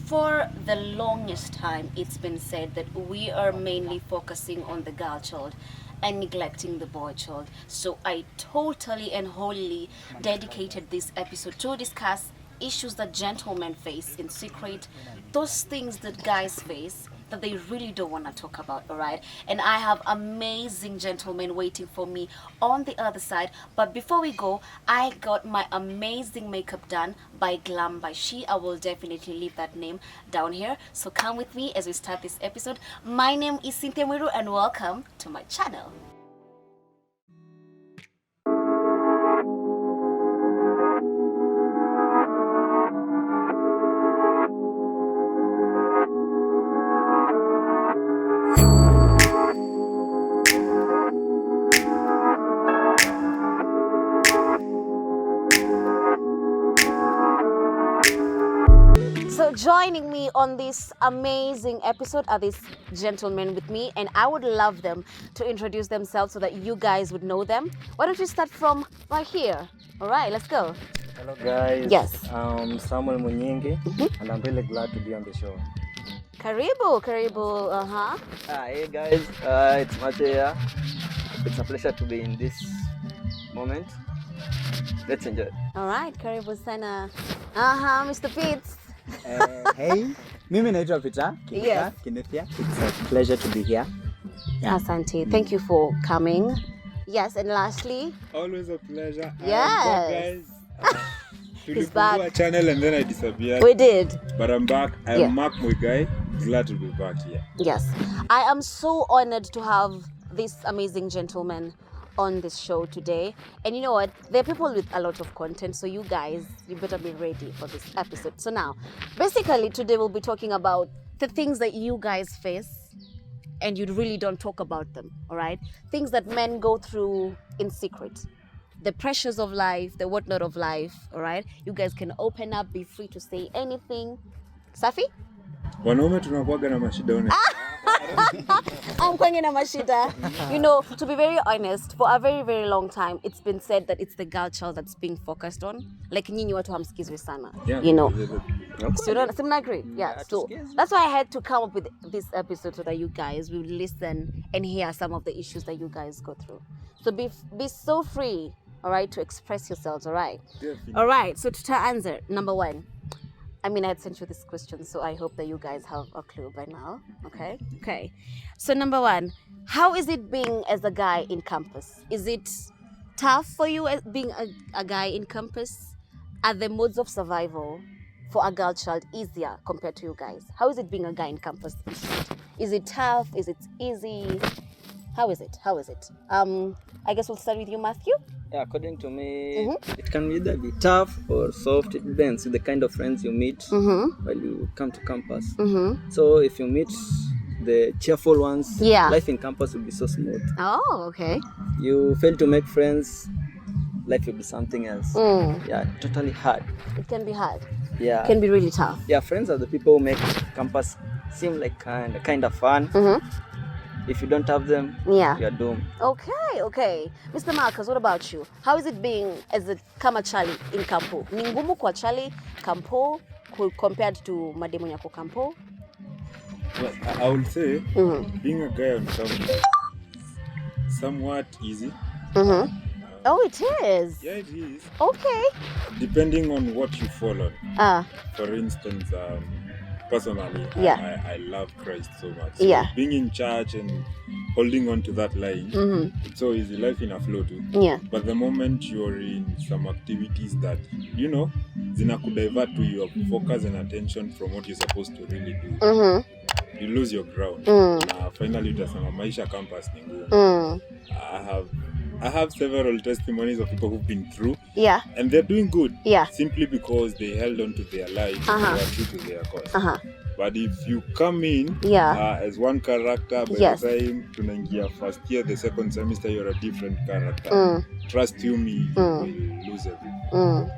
For the longest time, it's been said that we are mainly focusing on the girl child and neglecting the boy child. So I totally and wholly dedicated this episode to discuss issues that gentlemen face in secret, those things that guys face that they really don't want to talk about, all right? And I have amazing gentlemen waiting for me on the other side. But before we go, I got my amazing makeup done by Glam by Shee. I will definitely leave that name down here. So come with me as we start this episode. My name is Cynthia Muiru and welcome to my channel. So joining me on this amazing episode are these gentlemen with me, and I would love them to introduce themselves so that you guys would know them. Why don't we start from right here? All right, let's go. Hello guys. Yes. I'm Samuel Munyingi, and I'm really glad to be on the show. Karibu. Hey guys, it's Mateo. It's a pleasure to be in this moment. Let's enjoy. All right, karibu sana. Mr. Pitts. Hey, mimi naitwa Peter. Yes. Cynthia. It's a pleasure to be here. Yeah. Asante. Thank you for coming. Yes, and lastly, always a pleasure. Yes. He's Tulifungua back. channel and then I disappeared. We did. But I'm back. I'm Mark Muigai. Glad to be back here. Yes. I am so honored to have this amazing gentleman on this show today. And you know what? There are people with a lot of content, so you guys, you better be ready for this episode. So now, basically today we'll be talking about the things that you guys face and you really don't talk about them, all right? Things that men go through in secret. The pressures of life, the whatnot of life, all right? You guys can open up, be free to say anything. Safi? Wanaume tunakuwaga na mashida. I'm going in a mashida. You know, to be very honest, for a very, very long time, it's been said that it's the girl child that's being focused on. Like, nyinyi watu hamsikizwi sana. Yeah, you know. Okay. So you don't agree? Yeah. So that's why I had to come up with this episode so that you guys will listen and hear some of the issues that you guys go through. So be so free, all right, to express yourselves, all right? Definitely. All right. So to answer, number one. I mean, I had sent you this question, so I hope that you guys have a clue by now. Okay. So number one, how is it being as a guy in campus? Is it tough for you as being a guy in campus? Are the modes of survival for a girl child easier compared to you guys? How is it being a guy in campus? Is it tough? Is it easy? How is it? I guess we'll start with you, Matthew. Yeah, according to me, it can either be tough or soft. It depends on the kind of friends you meet while you come to campus. So if you meet the cheerful ones, life in campus will be so smooth. Oh, okay. You fail to make friends, life will be something else. Yeah, totally hard. It can be hard. Yeah. It can be really tough. Yeah, friends are the people who make campus seem like kind of fun. If you don't have them, you're doomed. Okay. Mr. Marcus, what about you? How is it being as a kama chali in Kampo? Ni ngumu kwa chali Kampo compared to mademu yako Kampo? Well, I would say being a guy on campus somewhat easy. Oh, it is. Yeah, it is. Okay. Depending on what you follow. For instance, personally, I love Christ so much. So being in church and holding on to that line, it's so easy. Life in a flow too. Yeah. But the moment you're in some activities that, you know, zina could divert to your focus and attention from what you're supposed to really do, you lose your ground. Finally, utasema maisha campus ni ngumu. I have several testimonies of people who've been through. Yeah. And they're doing good. Yeah. Simply because they held on to their life and they were true to their cause. But if you come in as one character, by the time tunaingia first year, the second semester, you're a different character. Trust you me, you will lose everything.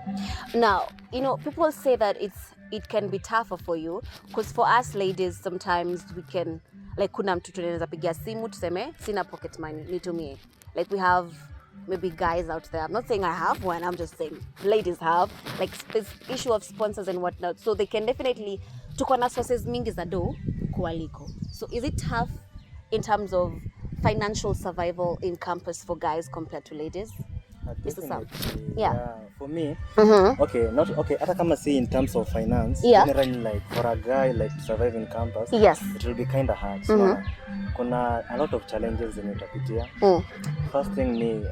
Now, you know, people say that it can be tougher for you because for us ladies, sometimes we can, like, kuna mtu tunaweza pigia simu tuseme sina pocket money nitumie. Like, we have maybe guys out there. I'm not saying I have one. I'm just saying ladies have, like, this issue of sponsors and whatnot. So they can definitely tuko na sources mingi za do kualiko. So is it tough in terms of financial survival in campus for guys compared to ladies? Mr. Sam. Yeah. For me, Mm-hmm. hata kama see in terms of finance, Yeah. generally like for a guy like to survive in campus, Yes. it will be kind of hard. So kuna a lot of challenges zenye utapitia. First thing ni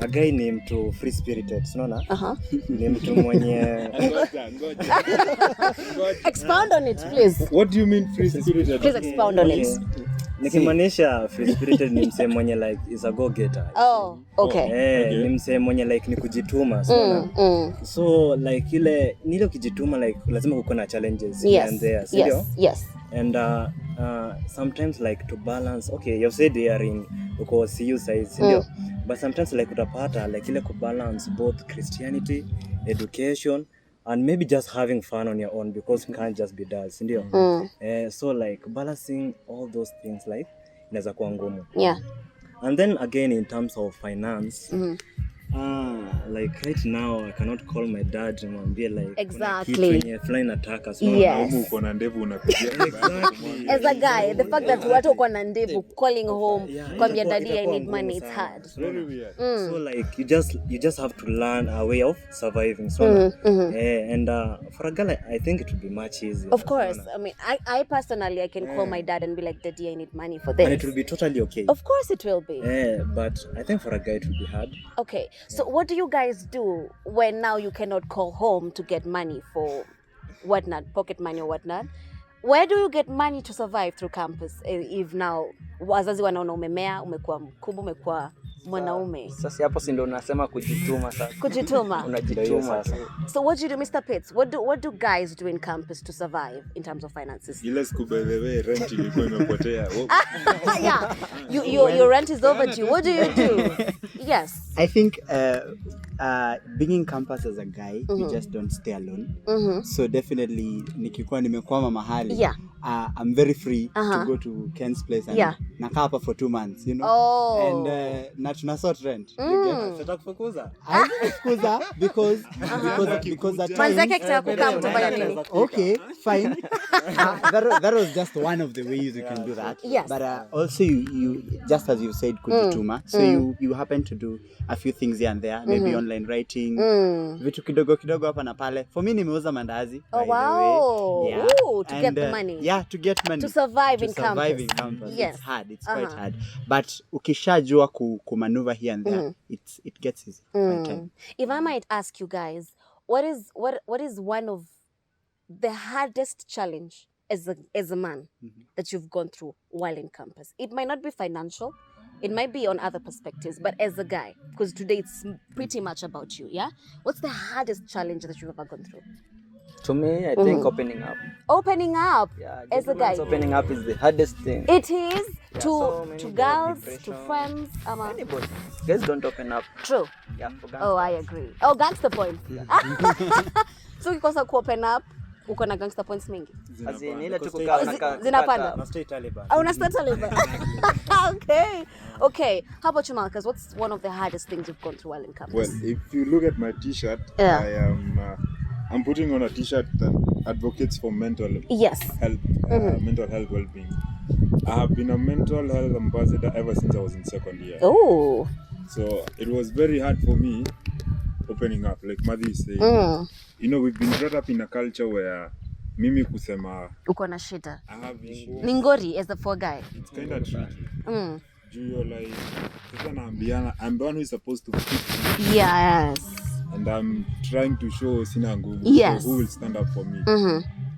a guy ni mtu free spirited, unaona? Ni mtu mwenye Expound on it, please. What do you mean free spirited? Please expound on it. Nikimaanisha free spirited ni msee mwenye like is a go getter. Oh, okay. Ni msee mwenye like ni kujituma, so like ile ukijituma like lazima kuko na challenges here and there, yes. And sometimes like to balance, you said they are in uko CU size, but sometimes like utapata like ile ku balance both Christianity, education, and maybe just having fun on your own, because you can't just be dull, so like balancing all those things like inaweza kuwa ngumu. And then again in terms of finance, like right now I cannot call my dad nimwambie like exactly kitu yenye fulani nataka, so uko na ndevu unapigia. As a guy, the fact that watu uko na ndevu calling home kwambia daddy I need money, it's hard. Very weird. So like you just have to learn a way of surviving, and for a girl I think it would be much easier. Of course. I mean, I personally I can call my dad and be like, daddy I need money for this, and it will be totally okay. Of course it will be. But I think for a guy it will be hard. Okay, so what do you guys do when now you cannot call home to get money for whatnot, pocket money or whatnot? Where do you get money to survive through campus if now wazazi wanaona umemea, umekuwa mkubwa, umekuwa mwanaume? Sasa hapo si ndio unasema kujituma sasa. Kujituma. Unajituma. So what do you do, Mr. Pitts? What do guys do in campus to survive in terms of finances? Ile siku by the way rent ilikuwa imepotea. Yeah. Your rent is overdue. What do you do? Yes. I think being in campus as a guy, you just don't stay alone. So definitely nikikuwa nimekwama mahali, I'm very free to go to Ken's place and nakaa hapa for 2 months, you know. Oh. And na tuna sort rent. Tutakufukuza. I kufukuza because at Manzake times, kitaka kukaa mtafanya nini? okay, fine. That was just one of the ways you can do that. Yes. But also you just as you said kujituma, so you happen to do a few things here and there, maybe online writing, vitu kidogo hapa na pale. For me nimeuza mandazi. Oh, by the wow. way. Yeah. Ooh, to get the money. Yeah, to get money. To survive in survive campus. in campus. Yes. It's hard. It's quite hard. But ukishajua kumaneuver here and there, it gets easy. By time. If I might ask you guys, what is one of the hardest challenge as a man that you've gone through while in campus? It might not be financial, it might be on other perspectives, but as a guy, because today it's pretty much about you, yeah? What's the hardest challenge that you've ever gone through? To me, I think opening up. Opening up, Yeah, as a guy. opening up is the hardest thing. It is so many to guys, girls, to depression. friends. Anybody. Guys don't open up. True. Yeah, for Oh, I agree. Oh, gangster points. So ukikosa ku open up, uko na gangster points mingi. Azini ile tu kukaa Zinapanda. Na stay Taliban. Oh, una start Taliban. Okay. How about you, Marcus? What's one of the hardest things you've gone through while in campus? Well, if you look at my t-shirt, I'm putting on a t-shirt that advocates for mental health, mental health well-being. I have been a mental health ambassador ever since I was in second year. Oh. So it was very hard for me opening up, like Madhi is saying. You know, we've been brought up in a culture where mimi kusema Uko na shida. I have issues. Ningori as the poor guy. It's kind of tricky. You're like, I'm the one who is supposed to fix you. Yes. And I'm trying to show sina nguvu, Yes. so who will stand up for me.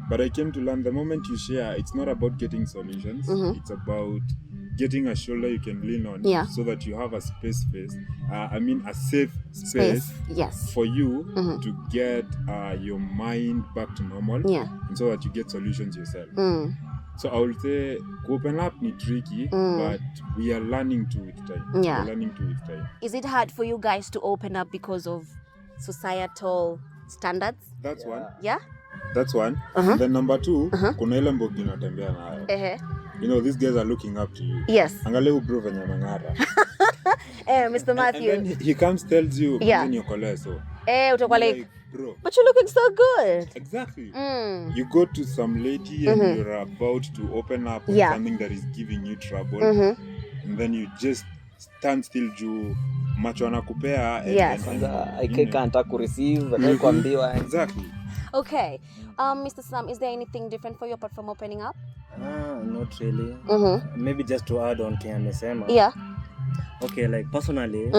But I came to learn the moment you share, it's not about getting solutions. It's about getting a shoulder you can lean on, so that you have a a safe space Yes. for you to get your mind back to normal, and so that you get solutions yourself. So I would say open up ni tricky, but we are learning to with time. Yeah. We're learning to with time. Is it hard for you guys to open up because of societal standards? That's one. Yeah? That's one. Then number two, kuna ile mbogi unatembea nayo. You know, these guys are looking up to you. Yes. Angalia bro venye ameng'ara. Mr. Matthew. And then he comes tells you, Yeah. "Mzee niokolee so." utakuwa like, like, bro. but you're looking so good. Exactly. You go to some lady and you're about to open up on something that is giving you trouble, and then you just stand still juu macho anakupea and I can't receive kuambiwa. Exactly. Okay. Mr. Sam, is there anything different for you apart from opening up? Not really. Maybe just to add on Kenya amesema. Yeah. Okay, like personally,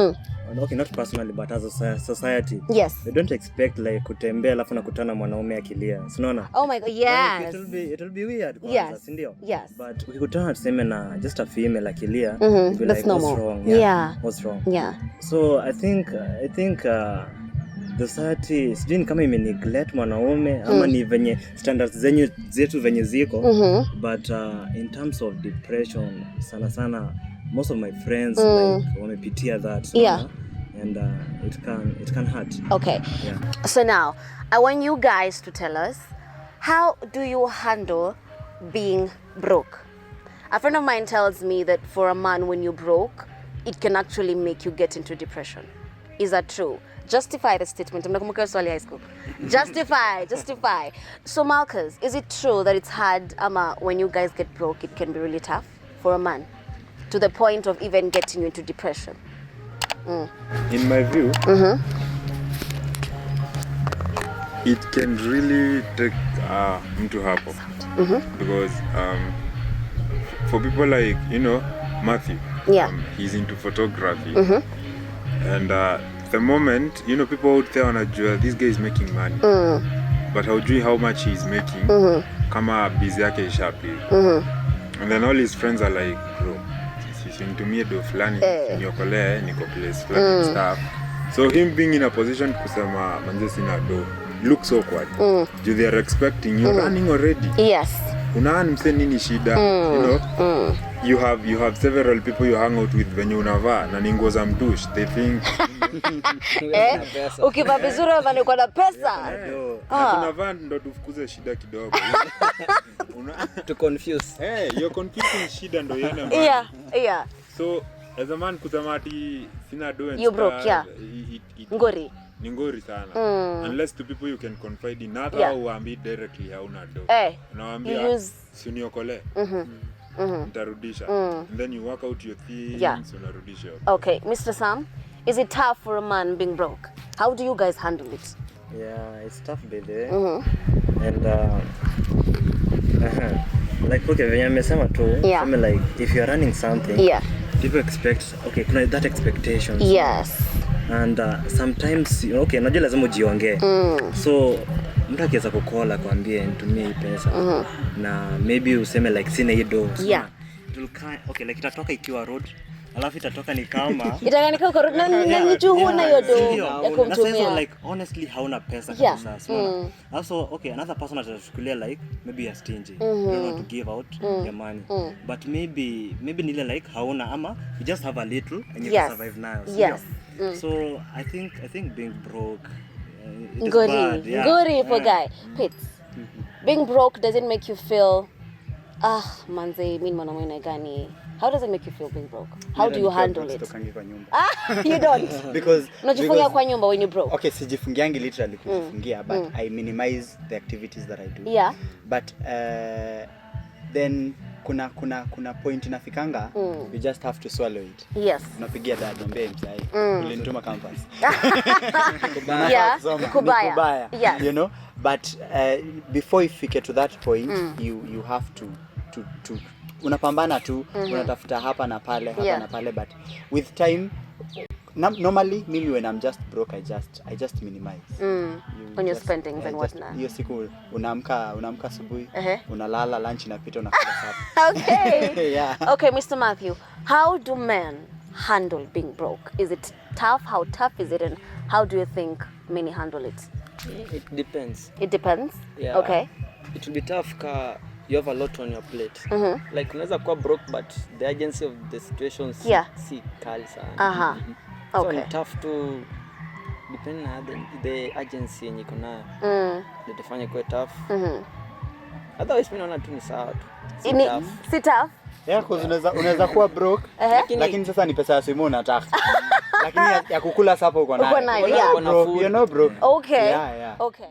okay, not personally, but as a society, yes, they don't expect like kutembea alafu nakutana mwanaume akilia. Unaona? Oh my god, yes. Like, it'll be weird kwanza, yes, ndio? Yes. But ukikutana tuseme na just a female akilia, that's like, normal. What's wrong? Yeah. What's wrong? Yeah. So I think the society sijui kama ime neglect mwanaume ama ni venye standards zetu venye ziko, but in terms of depression sana most of my friends like wamepitia that, yeah, and it can hurt. Okay. Yeah. So now I want you guys to tell us, how do you handle being broke? A friend of mine tells me that for a man, when you're broke, it can actually make you get into depression. Is that true? Justify the statement. Mnakumbuka swali high school. Justify. So Marcus, is it true that it's hard when you guys get broke, it can be really tough for a man to the point of even getting you into depression? In my view, it can really take mtu hapo, because for people like Matthew, he's into photography, and the moment people out there wanajua this guy is making money, but haujui how much he's making, kama busy yake ishapi, and then all his friends are like, bro, nitumie do fulani niokolee niko place fulani stuff. So him being in a position kusema manze sina do looks awkward. They are expecting you running already. Yes. Unaani mse nini shida? You have several people you hang out with venye unavaa na ni nguo za mtush. They think ukivaa vizuri uko na pesa. Tunavaa ndo tufukuze shida kidogo. To confuse. You're confusing shida ndo yena man. Yeah. So as a man kusema ati sina do and you broke, yeah. Ngori. Ni ngori sana. Unless to people you can confide in, not uambi directly hauna do. Unawaambia usiniokolee. Nitarudisha. And then you work out your things, unarudisha. Okay, Mr. Sam, is it tough for a man being broke? How do you guys handle it? Yeah, it's tough baby. And like okay, venye amesema tu, like if you're running something, people expect kuna that expectations. Yes. And sometimes najua lazima ujiongee. So mtu akiweza kukola kwambie nitumie hii pesa na maybe useme like sina hii do. Like itatoka ikiwa road, alafu itatoka ni kama itakanika uko road na nichuhuna hiyo do ya kumtumia. So like honestly hauna pesa kabisa. So also another person atachukulia like maybe you're stingy. You don't want to give out your money. But maybe nile like hauna ama you just have a little and you can survive now. So I think being broke it is bad. Ngori for guy. Pits. Being broke doesn't make you feel manze mimi mwanaume gani? How does it make you feel being broke? How do you handle it? You don't. Because unajifungia kwa nyumba when you broke. Okay, sijifungiangi literally kujifungia, but I minimize the activities that I do. Yeah. But then kuna point inafikanga, you just have to swallow it. Yes. Unapigia dad mwambie msai ulinituma campus. Kubaya. Yes. You know, but before you get to that point, you have to unapambana tu, unatafuta hapa na pale, but with time normally mimi when I'm just broke I just minimize. When you're spending and whatnot. Hiyo siku unaamka asubuhi, unalala, lunch inapita, unakula sapa. Okay. Yeah. Okay, Mr. Matthew, how do men handle being broke? Is it tough? How tough is it, and how do you think many handle it? It depends. It depends? Yeah. Okay. It will be tough you have a lot on your plate. Like unaweza kuwa broke but the urgency of the situation si kali sana. So it's tough to depend on the agency yenye iko nayo. Ndio tufanye kwa tough. Otherwise mimi naona tu ni sawa tu. Si tough? Yeah, because unaweza kuwa broke, lakini sasa ni pesa ya simu unataka. Lakini ya kukula sapa uko nayo. Uko nayo, yeah. Bro, you're not broke. Okay. Yeah. Okay.